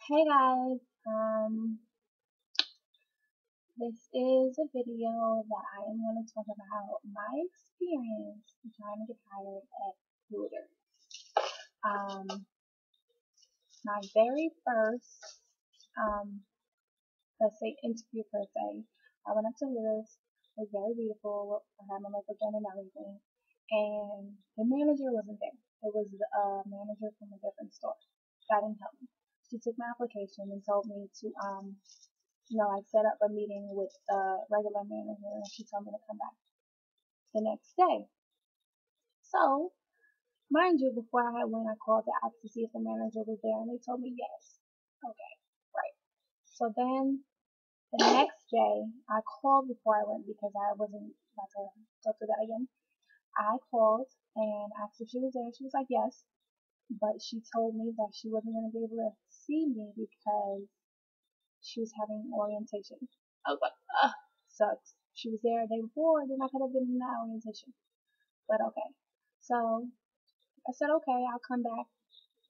Hey guys, this is a video that I am going to talk about my experience trying to get hired at Hooters. Um, my very first, um, let's say interview per se, I went up to Hooters. It was very beautiful. I had my makeup done and everything, and the manager wasn't there. It was the manager from a different store. That didn't help me. She took my application and told me to I set up a meeting with the regular manager and she told me to come back the next day. So, mind you, before I went, I called to ask to see if the manager was there and they told me yes. Okay, right. So then the next day, I called before I went because I wasn't about to go through that again. I called and asked if she was there. She was like, yes. But she told me that she wasn't going to be able to see me because she was having orientation. I was like, ugh, sucks. She was there the day before, then I could have been in that orientation. But okay. So I said, okay, I'll come back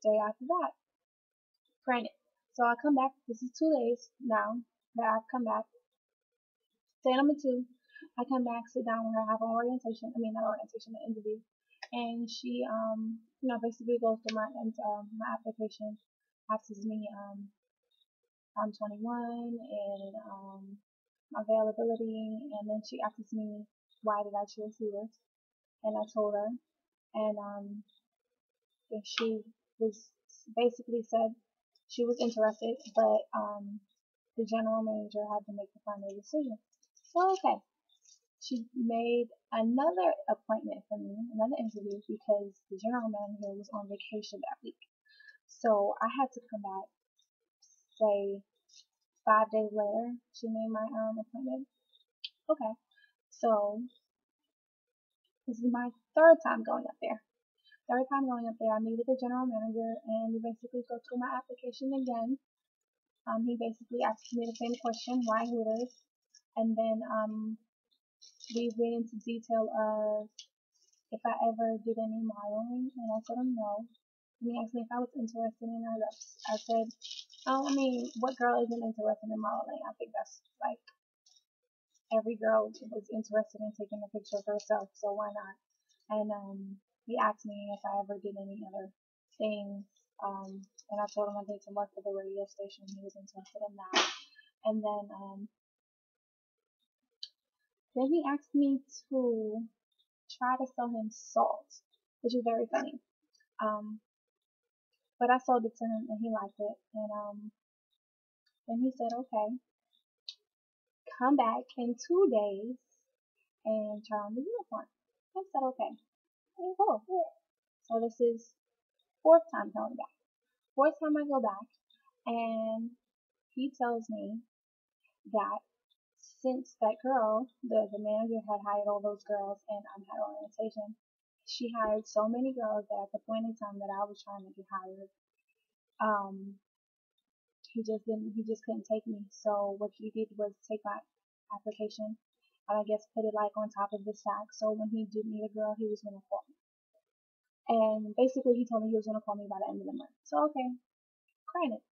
day after that. Granted. So I come back. This is 2 days now that I've come back. Day number two, I come back, sit down with her, have an orientation. I mean, not orientation, an interview. And she, basically goes through my application, asks me, I'm 21 and my availability, and then she asked me why did I choose Hooters, and I told her, and she was basically said she was interested, but the general manager had to make the final decision. So okay, she made another appointment for me, another interview because the general manager was on vacation that week. So I had to come back, say 5 days later. She made my appointment. Okay, so this is my third time going up there. Third time going up there, I meet with the general manager and we basically go through my application again. He basically asked me the same question, why Hooters? And then we went into detail of if I ever did any modeling, and I told him no. And he asked me if I was interested in it. I said, oh, I mean, what girl isn't interested in modeling? I think that's like every girl was interested in taking a picture of herself, so why not? And he asked me if I ever did any other things, and I told him I did some work for the radio station. He was interested in that. And then he asked me to try to sell him salt, which is very funny. Um, but I sold it to him and he liked it. And then he said, okay, come back in 2 days and try on the uniform. I said, okay. Okay, cool. So this is fourth time going back. Fourth time I go back, and he tells me that since that girl, the manager had hired all those girls and had orientation, she hired so many girls that at the point in time that I was trying to get hired, um, he just couldn't take me. So what he did was take my application and I guess put it like on top of the stack. So when he did need a girl, he was gonna call me. And basically he told me he was gonna call me by the end of the month. So okay, granted.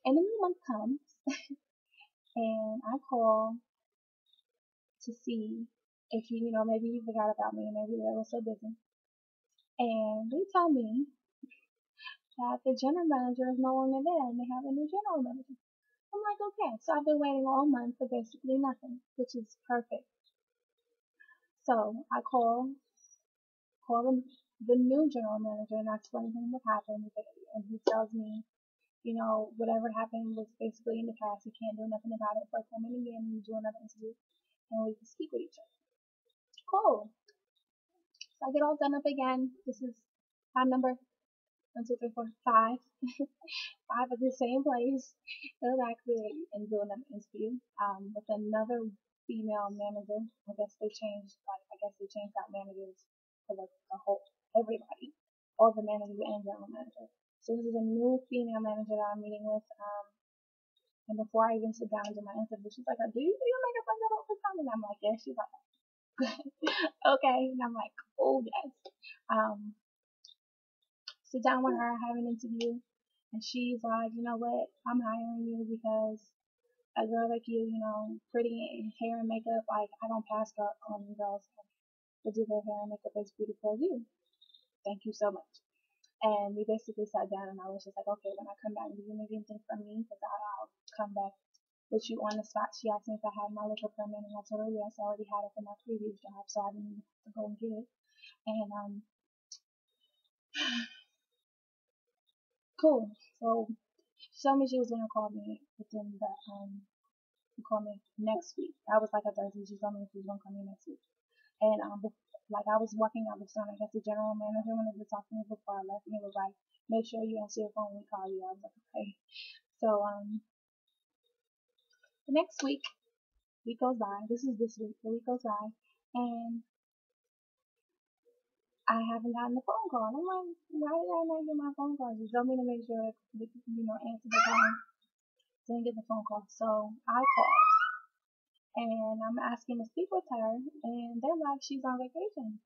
End of the month comes and I call to see if maybe you forgot about me, maybe they were so busy. And they tell me that the general manager is no longer there and they have a new general manager. I'm like, okay, so I've been waiting all month for basically nothing, which is perfect. So I call the new general manager and I explain to him what happened, and he tells me, whatever happened was basically in the past. He can't do nothing about it, but come in again and do another interview and we can speak with each other. Cool. So I get all done up again. This is time number 1, 2, 3, 4, 5. 5 at the same place. Go back there and do another interview with another female manager. I guess they changed out managers for the whole, everybody. All the managers and general manager. So this is a new female manager that I'm meeting with. And before I even sit down and do my interview, she's like, do you do your makeup like that all the time? And I'm like, yeah. She's like, okay. And I'm like, oh yes. Sit down with her, have an interview, And she's like, you know what? I'm hiring you because a girl like you know, pretty hair and makeup, like I don't pass up on girls that do their hair and makeup as beautiful as you. Thank you so much. And we basically sat down and I was just like, okay, when I come back, do you need anything from me? Because I'll come back with you on the spot. She asked me if I had my liquor permit and I told her yes, I already had it for my previous job, so I didn't have to go and get it. And cool. So she told me she was gonna call me within the call me next week. That was like a Thursday. She told me she was gonna call me next week. And like I was walking out the store, and I guess the general manager wanted to talk to me before I left, and he was like, "Make sure you answer your phone when we call you." I was like, "Okay." So the next week goes by. This is this week. The week goes by, and I haven't gotten the phone call. And I'm like, why did I not get my phone call? She told me to make sure, answer the phone. Didn't get the phone call, so I called, and I'm asking to speak with her, and they're like, she's on vacation.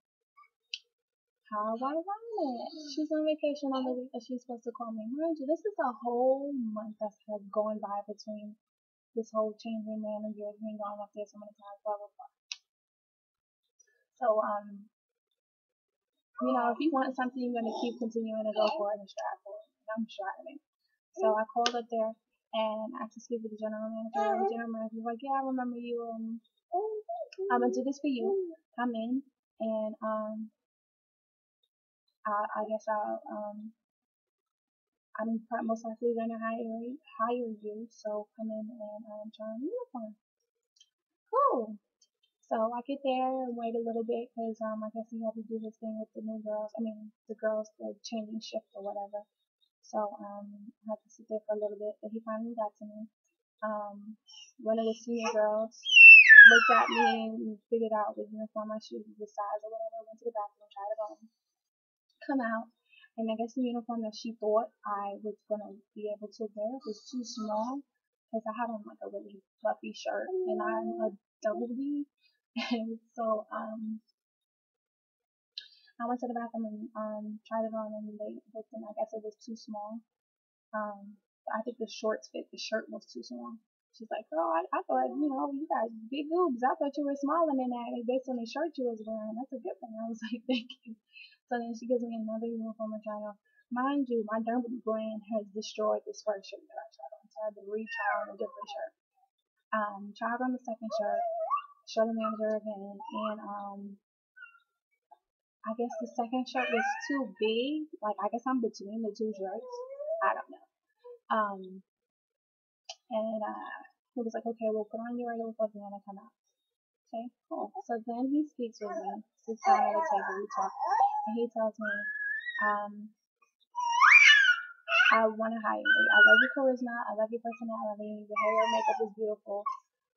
How ironic. She's on vacation on the week that she's supposed to call me. Mind you, this is a whole month that's going by between this whole changing managers, me going up there so many times, blah, blah, blah. So, if you want something, you're going to keep continuing to go for it and strive for it. And I'm striving. So I called up there and asked to speak with the general manager. And the general manager was like, yeah, I remember you. I'm going to do this for you. Come in and I guess I'm most likely going to hire you. So come in and try on uniform. Cool. So I get there and wait a little bit because I guess he had to do his thing with the new girls. I mean the girls, the changing shift or whatever. So I had to sit there for a little bit, but he finally got to me. One of the senior girls looked at me and figured out the uniform I should the size or whatever. Went to the bathroom, tried it on, come out, and I guess the uniform that she thought I was gonna be able to wear was too small because I have on like a really fluffy shirt and I'm a double D, and so I went to the bathroom and tried it on and they looked and I guess it was too small. I think the shorts fit. The shirt was too small. She's like, girl, I thought, you got big boobs. I thought you were smaller than that based on the shirt you was wearing. That's a good thing. I was like, thank you. So then she gives me another uniform to try on. Mind you, my dermal gland has destroyed this first shirt that I tried on. So I had to retry on a different shirt. Tried on the second shirt, showed the manager again, and I guess the second shirt was too big. Like, I guess I'm between the two shirts. I don't know. And he was like, okay, we'll put on your regular clothes and then I come out. Okay, cool. So then he speaks with me, sits down at a table, we talk, and he tells me, I want to hire you. I love your charisma. I love your personality. Your hair and makeup is beautiful.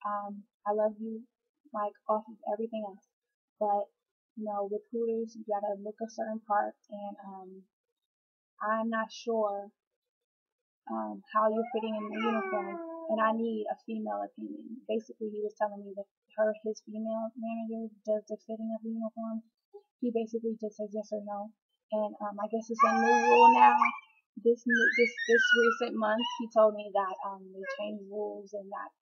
I love you, like, off of everything else. But, with Hooters, you gotta look a certain part, and I'm not sure how you're fitting in the uniform, and I need a female opinion. Basically, he was telling me that his female manager does the fitting of the uniform. He basically just says yes or no, and I guess it's a new rule now. This recent month, he told me that they changed rules and that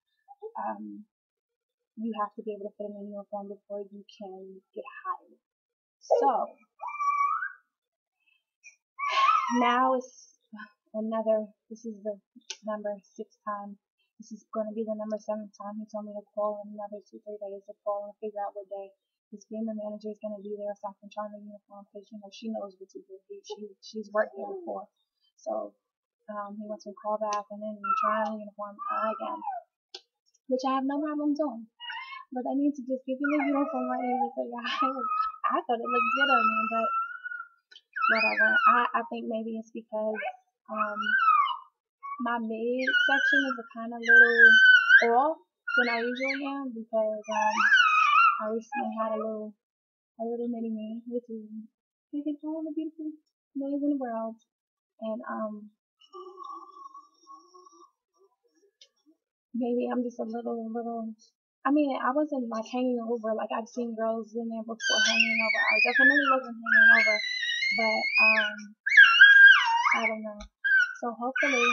you have to be able to fit in a uniform before you can get hired. So now it's this is the number 6 time. This is going to be the number 7th time he told me to call in another 2-3 days to call and figure out what day his female manager is going to be there so I can try the uniform because she knows what to do. She's worked there before. So he wants me to call back and then try on the uniform again, which I have no problem doing. But I need to just give me the uniform right here because I thought it looked good on me, but whatever. I think maybe it's because my mid section is a kind of little off than I usually am because I recently had a little mini me, which is taking all the beautiful ladies in the world, and maybe I'm just a little. I mean, I wasn't like hanging over like I've seen girls in there before hanging over. I definitely wasn't hanging over, but I don't know. So hopefully,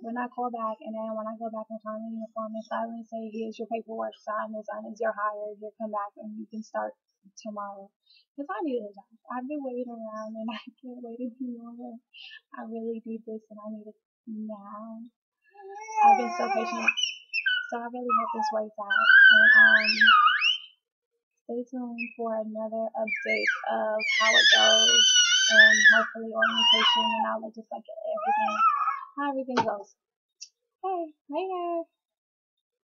when I call back and then when I go back and sign the uniform and finally say, here's your paperwork, sign this, you're hired, you come back and you can start tomorrow. Because I need a job. I've been waiting around and I can't wait any longer. I really need this and I need it now. I've been so patient. So I really hope this works out. And stay tuned for another update of how it goes and hopefully orientation and I'll just like everything, how everything goes. Okay, later.